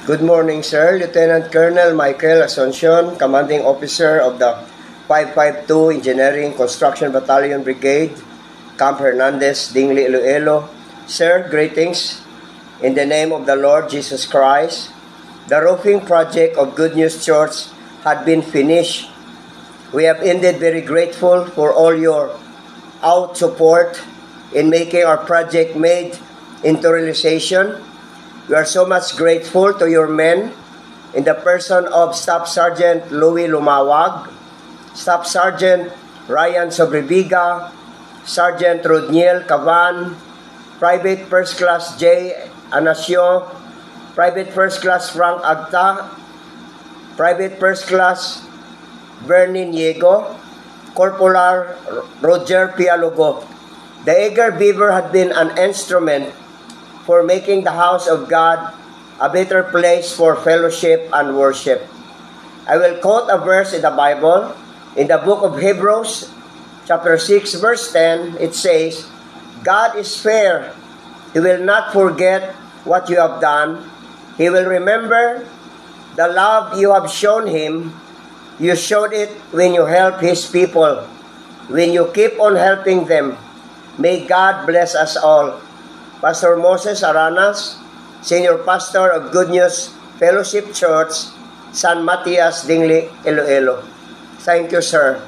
Good morning, sir. Lieutenant Colonel Michael Asuncion, Commanding Officer of the 552 Engineering Construction Battalion Brigade, Camp Hernandez, Dingli, Iloilo. Sir, greetings. In the name of the Lord Jesus Christ, the roofing project of Good News Church had been finished. We have indeed very grateful for all your out support in making our project made into realization. We are so much grateful to your men in the person of Staff Sergeant Louis Lumawag, Staff Sergeant Ryan Sobreviga, Sergeant Rodniel Cavan, Private First Class J. Anasio, Private First Class Frank Agta, Private First Class Bernie Niego, Corporal Roger Pialogo. The Eager Beaver had been an instrument for making the house of God a better place for fellowship and worship. I will quote a verse in the Bible. In the book of Hebrews, chapter 6, verse 10, it says, God is fair. He will not forget what you have done. He will remember the love you have shown Him. You showed it when you helped His people, when you keep on helping them. May God bless us all. Pastor Moses Aranas, Senior Pastor of Good News Fellowship Church, San Matias, Dingli, Iloilo. Thank you, sir.